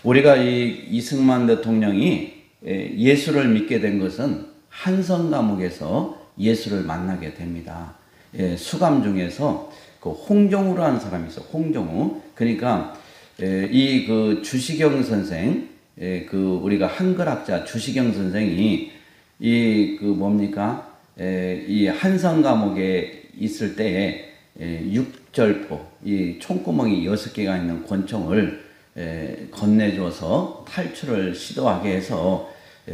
우리가 이 이승만 대통령이 예수를 믿게 된 것은 한성 감옥에서 예수를 만나게 됩니다. 수감 중에서 그 홍정우라는 사람이 있어. 홍정우. 그러니까 이 그 주시경 선생, 그 우리가 한글학자 주시경 선생이 이 그 뭡니까? 이 한성 감옥에 있을 때에 육절포, 이 총구멍이 6개가 있는 권총을 건네줘서 탈출을 시도하게 해서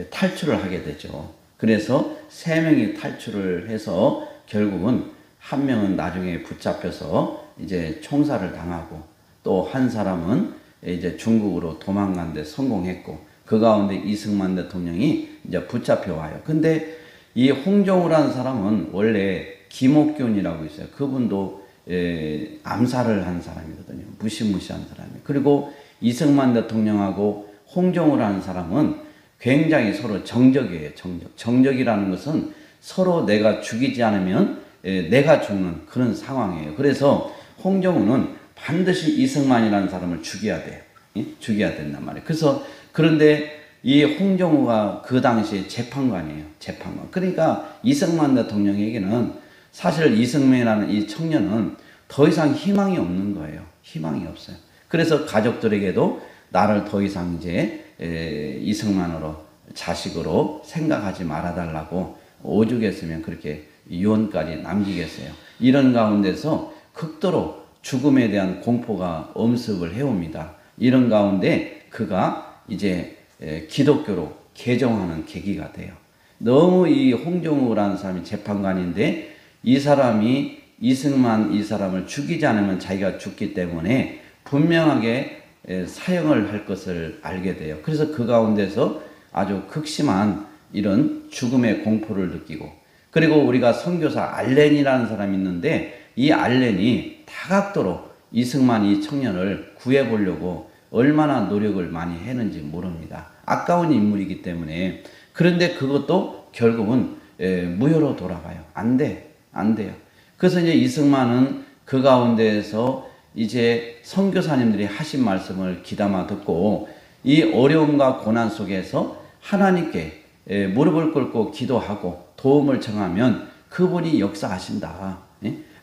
탈출을 하게 되죠. 그래서 3명이 탈출을 해서 결국은 한 명은 나중에 붙잡혀서 이제 총살을 당하고 또 한 사람은 이제 중국으로 도망간 데 성공했고 그 가운데 이승만 대통령이 이제 붙잡혀 와요. 근데 이 홍정우라는 사람은 원래 김옥균이라고 있어요. 그분도 암살을 한 사람이거든요. 무시무시한 사람이에요. 그리고 이승만 대통령하고 홍정우라는 사람은 굉장히 서로 정적이에요. 정적이라는 것은 서로 내가 죽이지 않으면 내가 죽는 그런 상황이에요. 그래서 홍정우는 반드시 이승만이라는 사람을 죽여야 돼요. 죽여야 된단 말이에요. 그래서 그런데 이 홍정우가 그 당시에 재판관이에요. 재판관. 그러니까 이승만 대통령에게는 사실 이승만이라는 이 청년은 더 이상 희망이 없는 거예요. 희망이 없어요. 그래서 가족들에게도 나를 더 이상 이제 이승만으로 자식으로 생각하지 말아달라고 오죽했으면 그렇게 유언까지 남기겠어요. 이런 가운데서 극도로 죽음에 대한 공포가 엄습을 해옵니다. 이런 가운데 그가 이제 기독교로 개종하는 계기가 돼요. 너무 이 홍정우라는 사람이 재판관인데 이 사람이 이승만 이 사람을 죽이지 않으면 자기가 죽기 때문에 분명하게 사형을 할 것을 알게 돼요. 그래서 그 가운데서 아주 극심한 이런 죽음의 공포를 느끼고 그리고 우리가 선교사 알렌이라는 사람이 있는데 이 알렌이 다각도로 이승만 이 청년을 구해보려고 얼마나 노력을 많이 했는지 모릅니다. 아까운 인물이기 때문에. 그런데 그것도 결국은 무효로 돌아가요. 안 돼요. 그래서 이제 이승만은 그 가운데에서 이제 선교사님들이 하신 말씀을 귀담아 듣고 이 어려움과 고난 속에서 하나님께 무릎을 꿇고 기도하고 도움을 청하면 그분이 역사하신다.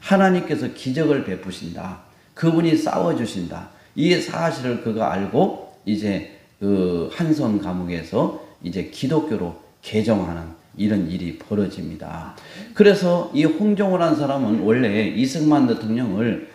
하나님께서 기적을 베푸신다. 그분이 싸워주신다. 이 사실을 그가 알고 이제 그 한성 감옥에서 이제 기독교로 개종하는 이런 일이 벌어집니다. 그래서 이 홍정우라는 사람은 원래 이승만 대통령을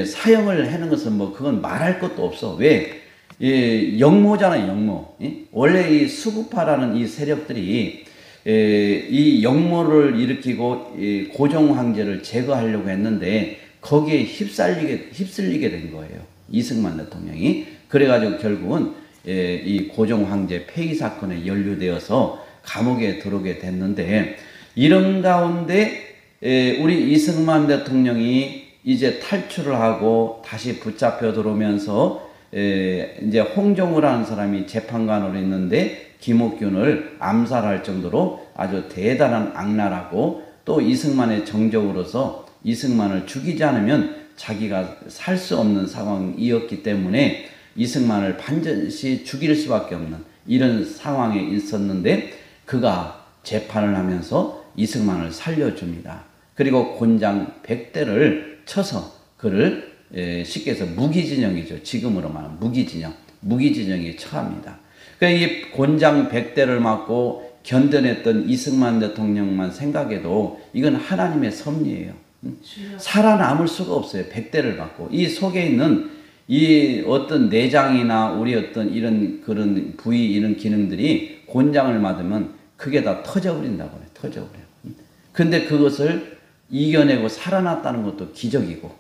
사형을 하는 것은 뭐 그건 말할 것도 없어. 왜? 영모잖아요, 영모. 원래 이 수구파라는 이 세력들이 이 영모를 일으키고 고종 황제를 제거하려고 했는데 거기에 휩쓸리게 된 거예요. 이승만 대통령이. 그래가지고 결국은 이 고종 황제 폐위 사건에 연루되어서 감옥에 들어오게 됐는데 이런 가운데 우리 이승만 대통령이 이제 탈출을 하고 다시 붙잡혀 들어오면서 이제 홍정우라는 사람이 재판관으로 있는데 김옥균을 암살할 정도로 아주 대단한 악랄하고 또 이승만의 정적으로서 이승만을 죽이지 않으면 자기가 살 수 없는 상황이었기 때문에 이승만을 반드시 죽일 수밖에 없는 이런 상황에 있었는데 그가 재판을 하면서 이승만을 살려줍니다. 그리고 곤장 100대를 쳐서 그를 쉽게 해서 무기징역이죠. 지금으로 말하면 무기징역에 처합니다. 그러니까 이 곤장 100대를 맞고 견뎌냈던 이승만 대통령만 생각해도 이건 하나님의 섭리예요. 살아남을 수가 없어요. 100대를 맞고. 이 속에 있는 이 어떤 내장이나 우리 어떤 이런 그런 부위 이런 기능들이 곤장을 맞으면 그게 다 터져버린다고 해요. 터져버려요. 근데 그것을 이겨내고 살아났다는 것도 기적이고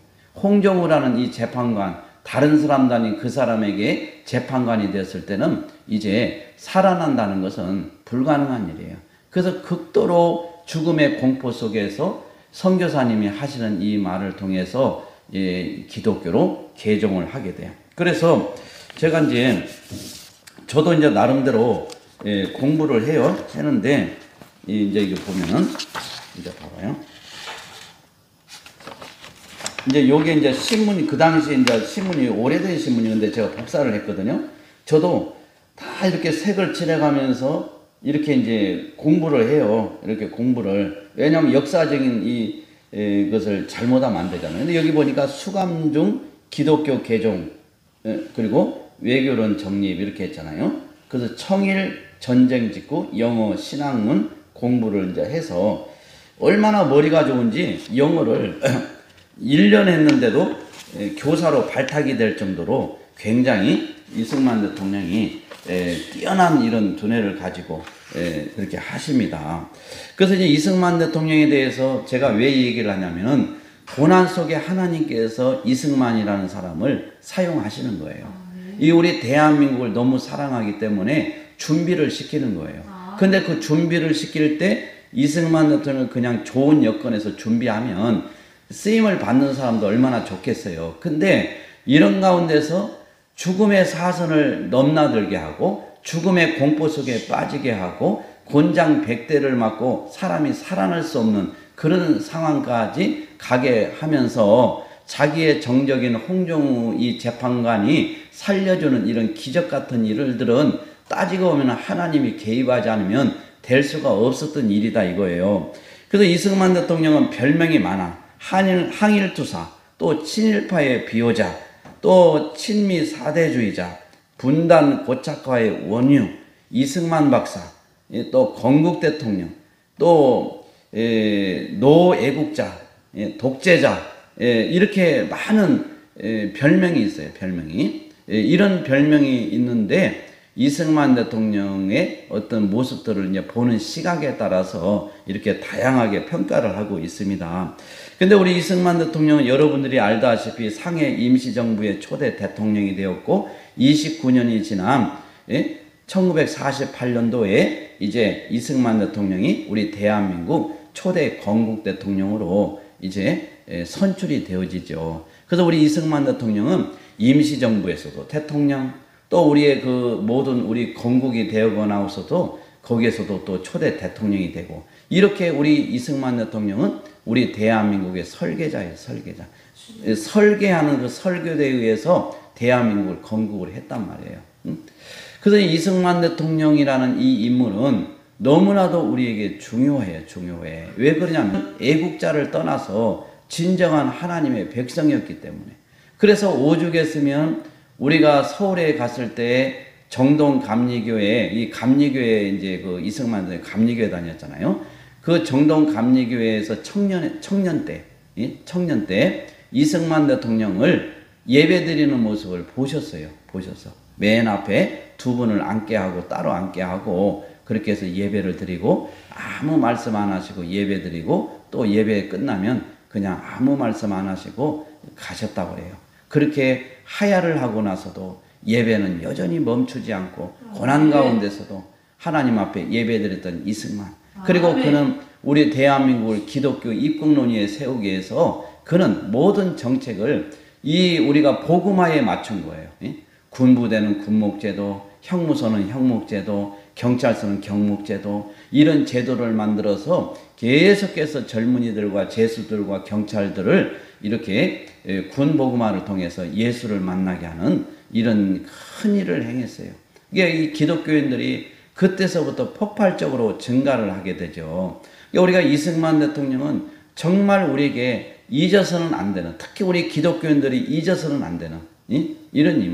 홍정우라는 이 재판관 다른 사람도 아닌 그 사람에게 재판관이 되었을 때는 이제 살아난다는 것은 불가능한 일이에요. 그래서 극도로 죽음의 공포 속에서 선교사님이 하시는 이 말을 통해서 기독교로 개종을 하게 돼요. 그래서 제가 이제 저도 이제 나름대로 공부를 했는데 이제 이거 보면은 이제 봐봐요. 이제 요게 이제 신문이 그 당시에 이제 신문이 오래된 신문이었는데 제가 복사를 했거든요. 저도 다 이렇게 색을 칠해가면서 이렇게 이제 공부를 해요. 이렇게 공부를. 왜냐하면 역사적인 이것을 잘못하면 안 되잖아요. 근데 여기 보니까 수감중 기독교 개종, 그리고 외교론 정립 이렇게 했잖아요. 그래서 청일 전쟁 직후 영어 신학문 공부를 이제 해서 얼마나 머리가 좋은지 영어를 1년 했는데도 교사로 발탁이 될 정도로 굉장히 이승만 대통령이 뛰어난 이런 두뇌를 가지고 그렇게 하십니다. 그래서 이제 이승만 대통령에 대해서 제가 왜 얘기를 하냐면은 고난 속에 하나님께서 이승만이라는 사람을 사용하시는 거예요. 이 우리 대한민국을 너무 사랑하기 때문에 준비를 시키는 거예요. 근데 그 준비를 시킬 때 이승만 대통령을 그냥 좋은 여건에서 준비하면 쓰임을 받는 사람도 얼마나 좋겠어요. 근데 이런 가운데서 죽음의 사선을 넘나들게 하고 죽음의 공포 속에 빠지게 하고 곤장백대를 맞고 사람이 살아날 수 없는 그런 상황까지 가게 하면서 자기의 정적인 홍정우 이 재판관이 살려주는 이런 기적 같은 일들은 따지고 보면 하나님이 개입하지 않으면 될 수가 없었던 일이다 이거예요. 그래서 이승만 대통령은 별명이 많아. 항일투사, 또 친일파의 비호자, 또 친미 사대주의자, 분단 고착화의 원유, 이승만 박사, 또 건국 대통령, 또 노애국자, 독재자, 이렇게 많은 별명이 있어요. 별명이. 이런 별명이 있는데 이승만 대통령의 어떤 모습들을 이제 보는 시각에 따라서 이렇게 다양하게 평가를 하고 있습니다. 근데 우리 이승만 대통령은 여러분들이 알다시피 상해 임시정부의 초대 대통령이 되었고 29년이 지난 1948년도에 이제 이승만 대통령이 우리 대한민국 초대 건국 대통령으로 이제 선출이 되어지죠. 그래서 우리 이승만 대통령은 임시정부에서도 대통령, 또 우리의 그 모든 우리 건국이 되어가 나서도 거기에서도 또 초대 대통령이 되고 이렇게 우리 이승만 대통령은 우리 대한민국의 설계자예요. 설계자. 설계하는 그 설교대에 의해서 대한민국을 건국을 했단 말이에요. 그래서 이승만 대통령이라는 이 인물은 너무나도 우리에게 중요해요. 중요해. 왜 그러냐면 애국자를 떠나서 진정한 하나님의 백성이었기 때문에. 그래서 오죽했으면 우리가 서울에 갔을 때 정동 감리교회, 이 감리교회 이제 그 이승만 대통령이 감리교회 다녔잖아요. 그 정동 감리교회에서 청년 때 이승만 대통령을 예배드리는 모습을 보셨어요. 보셔서 맨 앞에 두 분을 앉게 하고 따로 앉게 하고 그렇게 해서 예배를 드리고 아무 말씀 안 하시고 예배 드리고 또 예배 끝나면 그냥 아무 말씀 안 하시고 가셨다고 해요. 그렇게 하야를 하고 나서도 예배는 여전히 멈추지 않고 고난 가운데서도 하나님 앞에 예배드렸던 이승만. 그리고 그는 우리 대한민국을 기독교 입국론위에 세우기 위해서 그는 모든 정책을 우리가 복음화에 맞춘 거예요. 군부대는 군목제도, 형무소는 형목제도, 경찰서는 경목제도, 이런 제도를 만들어서 계속해서 젊은이들과 제수들과 경찰들을 이렇게 군 복음화를 통해서 예수를 만나게 하는 이런 큰 일을 행했어요. 이게 이 기독교인들이 그때서부터 폭발적으로 증가를 하게 되죠. 우리가 이승만 대통령은 정말 우리에게 잊어서는 안 되는, 특히 우리 기독교인들이 잊어서는 안 되는 이런 인물.